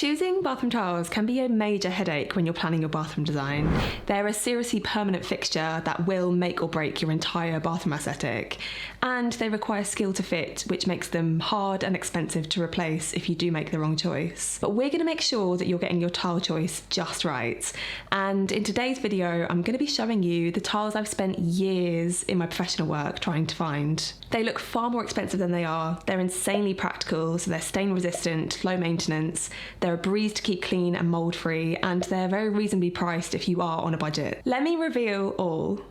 Choosing bathroom tiles can be a major headache when you're planning your bathroom design. They're a seriously permanent fixture that will make or break your entire bathroom aesthetic, and they require skill to fit, which makes them hard and expensive to replace if you do make the wrong choice. But we're going to make sure that you're getting your tile choice just right. And in today's video, I'm going to be showing you the tiles I've spent years in my professional work trying to find. They look far more expensive than they are. They're insanely practical, so they're stain resistant, low maintenance. They're a breeze to keep clean and mold free, and they're very reasonably priced if you are on a budget. Let me reveal all.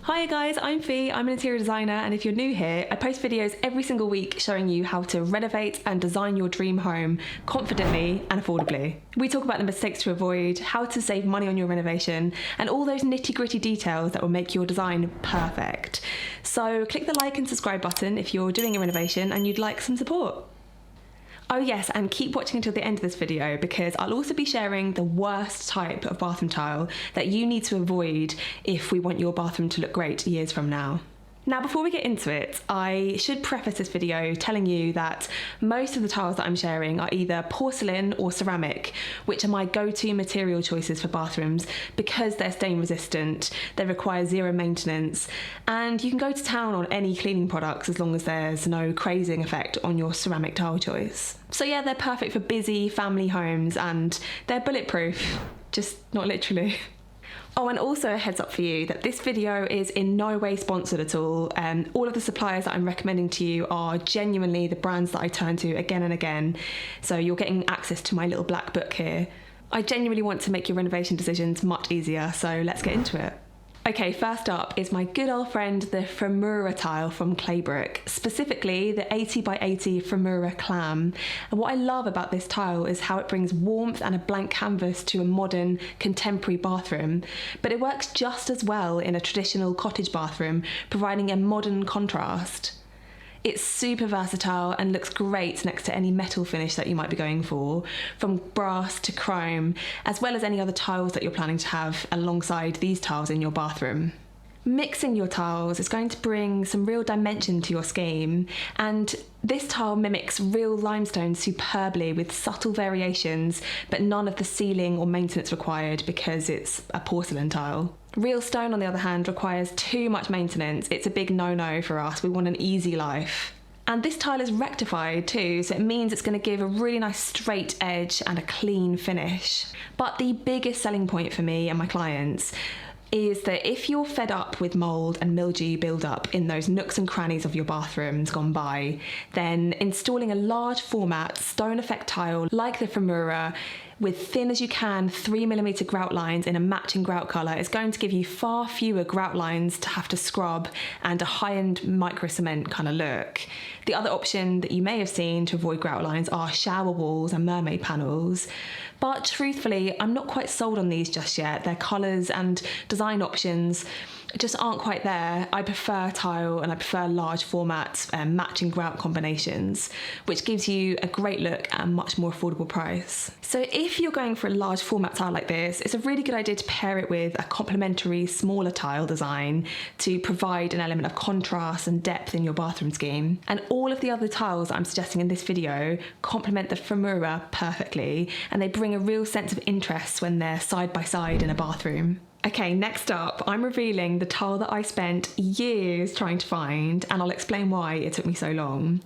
Hi guys, I'm Fi, I'm an interior designer, and if you're new here, I post videos every single week showing you how to renovate and design your dream home confidently and affordably. We talk about the mistakes to avoid, how to save money on your renovation, and all those nitty-gritty details that will make your design perfect. So click the like and subscribe button if you're doing a renovation and you'd like some support. Oh yes, and keep watching until the end of this video because I'll also be sharing the worst type of bathroom tile that you need to avoid if we want your bathroom to look great years from now. Now, before we get into it, I should preface this video telling you that most of the tiles that I'm sharing are either porcelain or ceramic, which are my go-to material choices for bathrooms because they're stain resistant, they require zero maintenance, and you can go to town on any cleaning products as long as there's no crazing effect on your ceramic tile choice. So yeah, they're perfect for busy family homes and they're bulletproof, just not literally. Oh, and also a heads up for you that this video is in no way sponsored at all. All of the suppliers that I'm recommending to you are genuinely the brands that I turn to again and again. So you're getting access to my little black book here. I genuinely want to make your renovation decisions much easier, so let's get into it. Okay, first up is my good old friend, the Fura Tile from Claybrick, specifically the 80 by 80 Fura Clam. And what I love about this tile is how it brings warmth and a blank canvas to a modern, contemporary bathroom, but it works just as well in a traditional cottage bathroom, providing a modern contrast. It's super versatile and looks great next to any metal finish that you might be going for, from brass to chrome, as well as any other tiles that you're planning to have alongside these tiles in your bathroom. Mixing your tiles is going to bring some real dimension to your scheme, and this tile mimics real limestone superbly with subtle variations, but none of the sealing or maintenance required because it's a porcelain tile. Real stone, on the other hand, requires too much maintenance. It's a big no-no for us. We want an easy life. And this tile is rectified too, so it means it's going to give a really nice straight edge and a clean finish. But the biggest selling point for me and my clients is that if you're fed up with mould and mildew build-up in those nooks and crannies of your bathrooms gone by, then installing a large format stone effect tile like the Fura with thin as you can 3mm grout lines in a matching grout colour is going to give you far fewer grout lines to have to scrub and a high-end micro cement kind of look. The other option that you may have seen to avoid grout lines are shower walls and mermaid panels. But truthfully, I'm not quite sold on these just yet. Their colours and design options just aren't quite there. I prefer tile and I prefer large format matching grout combinations, which gives you a great look at a much more affordable price. So if you're going for a large format tile like this, it's a really good idea to pair it with a complementary smaller tile design to provide an element of contrast and depth in your bathroom scheme. And all of the other tiles that I'm suggesting in this video complement the Fura perfectly, and they bring a real sense of interest when they're side by side in a bathroom. Okay, next up, I'm revealing the tile that I spent years trying to find, and I'll explain why it took me so long.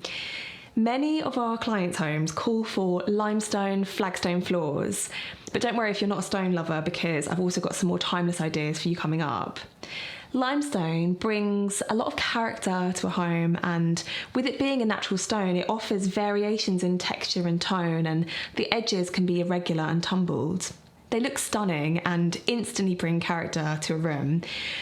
Many of our clients' homes call for limestone, flagstone floors, but don't worry if you're not a stone lover because I've also got some more timeless ideas for you coming up. Limestone brings a lot of character to a home, and with it being a natural stone, it offers variations in texture and tone, and the edges can be irregular and tumbled. They look stunning and instantly bring character to a room,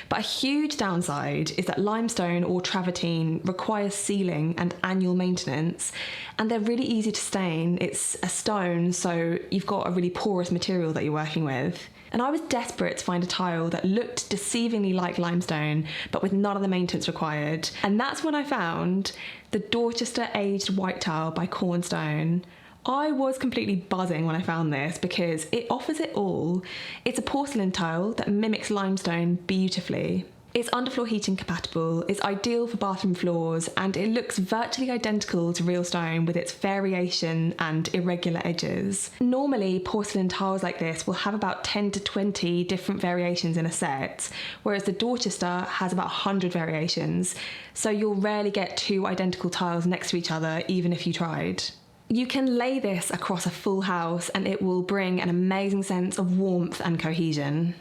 but a huge downside is that limestone or travertine requires sealing and annual maintenance, and they're really easy to stain. It's a stone, so you've got a really porous material that you're working with. And I was desperate to find a tile that looked deceivingly like limestone, but with none of the maintenance required. And that's when I found the Dorchester Aged White Tile by Cornerstone. I was completely buzzing when I found this because it offers it all. It's a porcelain tile that mimics limestone beautifully. It's underfloor heating compatible, it's ideal for bathroom floors, and it looks virtually identical to real stone with its variation and irregular edges. Normally, porcelain tiles like this will have about 10 to 20 different variations in a set, whereas the Dorchester has about 100 variations, so you'll rarely get two identical tiles next to each other even if you tried. You can lay this across a full house and it will bring an amazing sense of warmth and cohesion.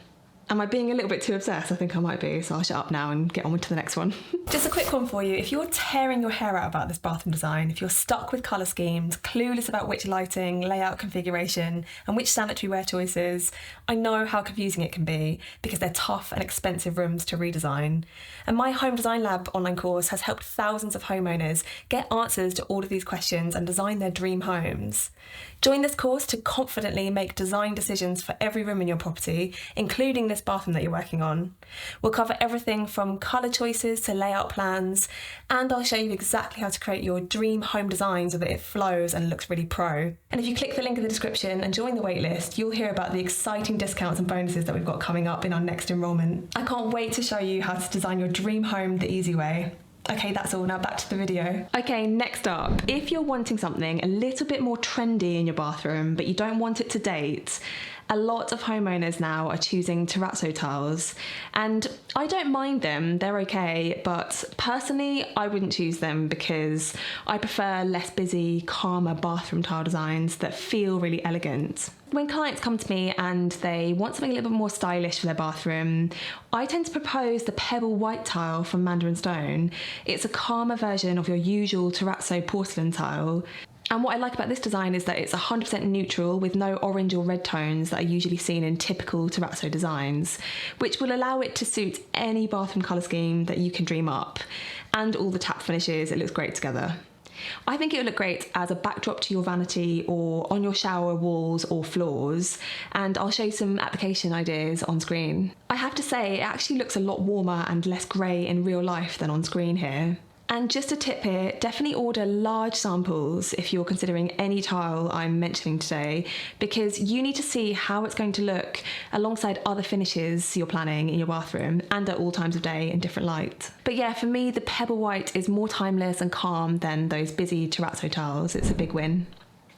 Am I being a little bit too obsessed? I think I might be, so I'll shut up now and get on to the next one. Just a quick one for you. If you're tearing your hair out about this bathroom design, if you're stuck with colour schemes, clueless about which lighting, layout configuration, and which sanitary ware choices, I know how confusing it can be because they're tough and expensive rooms to redesign. And my Home Design Lab online course has helped thousands of homeowners get answers to all of these questions and design their dream homes. Join this course to confidently make design decisions for every room in your property, including this bathroom that you're working on. We'll cover everything from colour choices to layout plans, and I'll show you exactly how to create your dream home design so that it flows and looks really pro. And if you click the link in the description and join the waitlist, you'll hear about the exciting discounts and bonuses that we've got coming up in our next enrolment. I can't wait to show you how to design your dream home the easy way. Okay, that's all. Now back to the video. Okay, next up, if you're wanting something a little bit more trendy in your bathroom, but you don't want it to date, a lot of homeowners now are choosing terrazzo tiles, and I don't mind them, they're okay, but personally I wouldn't choose them because I prefer less busy, calmer bathroom tile designs that feel really elegant. When clients come to me and they want something a little bit more stylish for their bathroom, I tend to propose the Pebble White tile from Mandarin Stone. It's a calmer version of your usual terrazzo porcelain tile. And what I like about this design is that it's 100% neutral with no orange or red tones that are usually seen in typical terrazzo designs, which will allow it to suit any bathroom colour scheme that you can dream up. And all the tap finishes, it looks great together. I think it would look great as a backdrop to your vanity or on your shower walls or floors, and I'll show you some application ideas on screen. I have to say, it actually looks a lot warmer and less grey in real life than on screen here. And just a tip here, definitely order large samples if you're considering any tile I'm mentioning today, because you need to see how it's going to look alongside other finishes you're planning in your bathroom and at all times of day in different light. But yeah, for me, the Pebble White is more timeless and calm than those busy terrazzo tiles. It's a big win.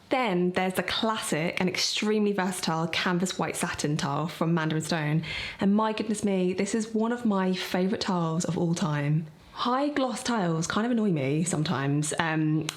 Then there's the classic and extremely versatile canvas white satin tile from Mandarin Stone. And my goodness me, this is one of my favourite tiles of all time. High gloss tiles kind of annoy me sometimes.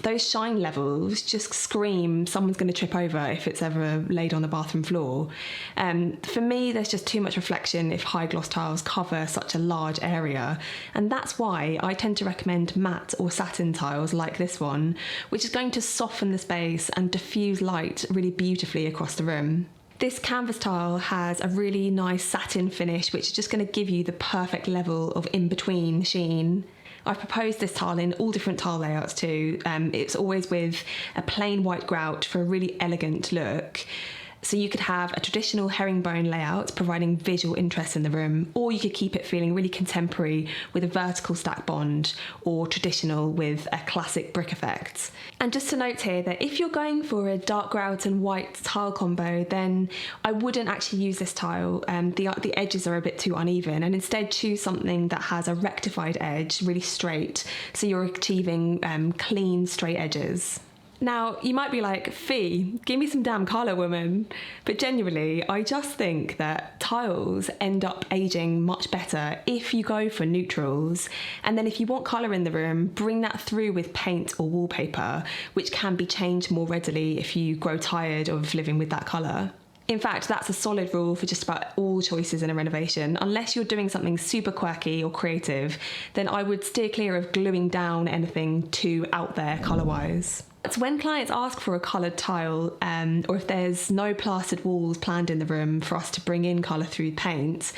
Those shine levels just scream someone's going to trip over if it's ever laid on the bathroom floor. For me, there's just too much reflection if high gloss tiles cover such a large area, and that's why I tend to recommend matte or satin tiles like this one, which is going to soften the space and diffuse light really beautifully across the room. This canvas tile has a really nice satin finish, which is just going to give you the perfect level of in-between sheen. I've proposed this tile in all different tile layouts too. It's always with a plain white grout for a really elegant look. So you could have a traditional herringbone layout providing visual interest in the room, or you could keep it feeling really contemporary with a vertical stack bond, or traditional with a classic brick effect. And just to note here that if you're going for a dark grout and white tile combo, then I wouldn't actually use this tile. The edges are a bit too uneven, and instead choose something that has a rectified edge, really straight, so you're achieving clean, straight edges. Now, you might be like, Fee, give me some damn colour, woman. But genuinely, I just think that tiles end up aging much better if you go for neutrals. And then if you want colour in the room, bring that through with paint or wallpaper, which can be changed more readily if you grow tired of living with that colour. In fact, that's a solid rule for just about all choices in a renovation. Unless you're doing something super quirky or creative, then I would steer clear of gluing down anything too out there colour-wise. So when clients ask for a coloured tile, or if there's no plastered walls planned in the room for us to bring in colour through paint,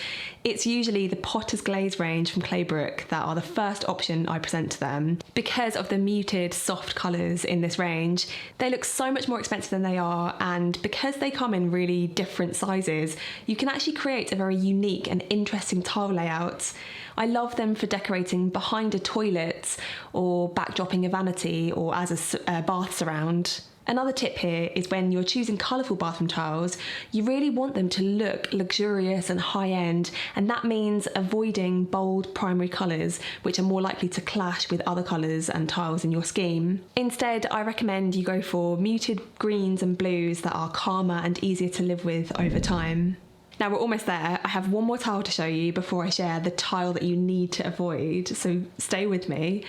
it's usually the Potter's Glaze range from Claybrook that are the first option I present to them. Because of the muted, soft colours in this range, they look so much more expensive than they are, and because they come in really different sizes, you can actually create a very unique and interesting tile layout. I love them for decorating behind a toilet or backdropping a vanity or as a bath surround. Another tip here is when you're choosing colourful bathroom tiles, you really want them to look luxurious and high-end, and that means avoiding bold primary colours, which are more likely to clash with other colours and tiles in your scheme. Instead, I recommend you go for muted greens and blues that are calmer and easier to live with over time. Now we're almost there. I have one more tile to show you before I share the tile that you need to avoid, so stay with me.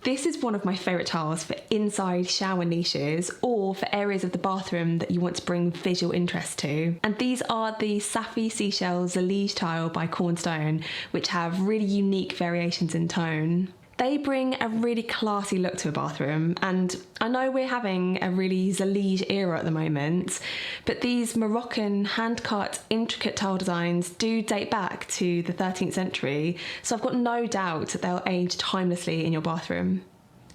This is one of my favourite tiles for inside shower niches or for areas of the bathroom that you want to bring visual interest to. And these are the Safi Seashell Zalige tile by Cornerstone, which have really unique variations in tone. They bring a really classy look to a bathroom, and I know we're having a really Zalige era at the moment, but these Moroccan hand-cut intricate tile designs do date back to the 13th century, so I've got no doubt that they'll age timelessly in your bathroom.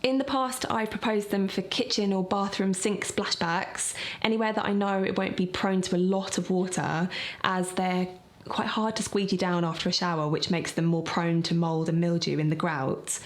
In the past, I've proposed them for kitchen or bathroom sink splashbacks, anywhere that I know it won't be prone to a lot of water, as they're quite hard to squeegee down after a shower, which makes them more prone to mould and mildew in the grout.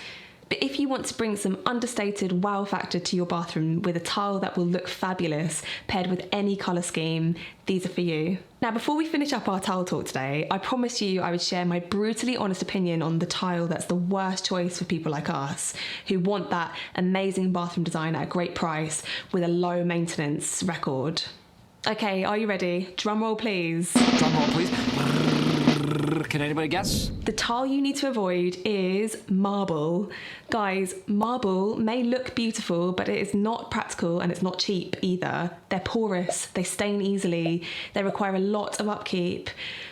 But if you want to bring some understated wow factor to your bathroom with a tile that will look fabulous paired with any colour scheme, these are for you. Now before we finish up our tile talk today, I promised you I would share my brutally honest opinion on the tile that's the worst choice for people like us, who want that amazing bathroom design at a great price with a low maintenance record. Okay, are you ready? Drum roll, please. Drum roll, please. Can anybody guess? The tile you need to avoid is marble. Guys, marble may look beautiful, but it is not practical and it's not cheap either. They're porous, they stain easily, they require a lot of upkeep.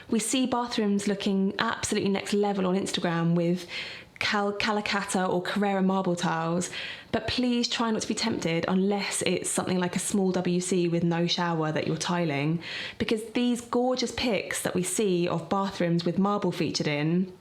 We see bathrooms looking absolutely next level on Instagram with Calacatta or Carrera marble tiles, but please try not to be tempted unless it's something like a small WC with no shower that you're tiling, because these gorgeous pics that we see of bathrooms with marble featured in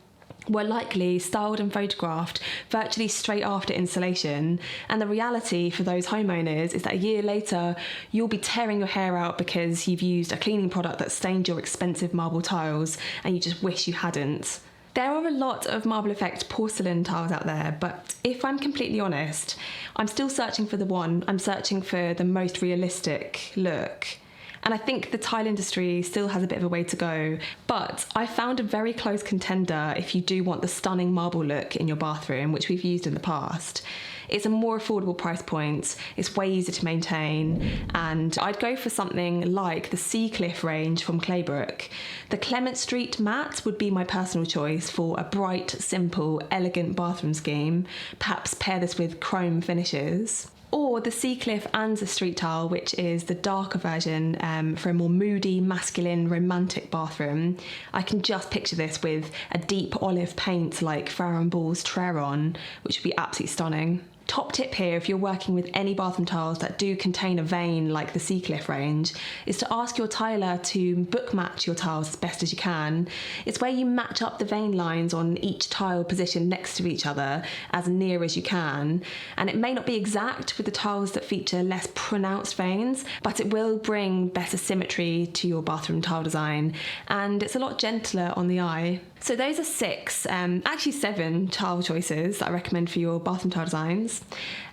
were likely styled and photographed virtually straight after installation, and the reality for those homeowners is that a year later you'll be tearing your hair out because you've used a cleaning product that stained your expensive marble tiles and you just wish you hadn't. There are a lot of marble effect porcelain tiles out there, but if I'm completely honest, I'm still searching for the one. I'm searching for the most realistic look. And I think the tile industry still has a bit of a way to go, but I found a very close contender if you do want the stunning marble look in your bathroom, which we've used in the past. It's a more affordable price point, it's way easier to maintain, and I'd go for something like the Seacliff range from Claybrook. The Clement Street matte would be my personal choice for a bright, simple, elegant bathroom scheme. Perhaps pair this with chrome finishes. Or the Seacliff Anza Street tile, which is the darker version for a more moody, masculine, romantic bathroom. I can just picture this with a deep olive paint like Farrow & Ball's Treron, which would be absolutely stunning. Top tip here, if you're working with any bathroom tiles that do contain a vein like the Seacliff range, is to ask your tiler to book match your tiles as best as you can. It's where you match up the vein lines on each tile positioned next to each other as near as you can. And it may not be exact with the tiles that feature less pronounced veins, but it will bring better symmetry to your bathroom tile design, and it's a lot gentler on the eye. So those are 6, actually 7 tile choices that I recommend for your bathroom tile designs.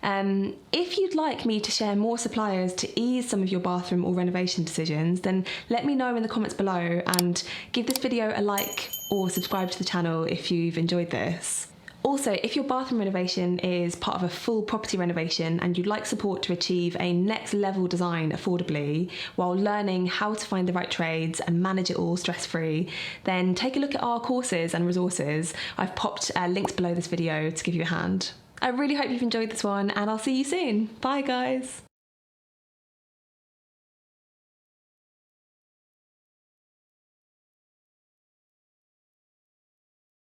If you'd like me to share more suppliers to ease some of your bathroom or renovation decisions, then let me know in the comments below, and give this video a like or subscribe to the channel if you've enjoyed this. Also, if your bathroom renovation is part of a full property renovation and you'd like support to achieve a next level design affordably while learning how to find the right trades and manage it all stress-free, then take a look at our courses and resources. I've popped links below this video to give you a hand. I really hope you've enjoyed this one, and I'll see you soon. Bye guys.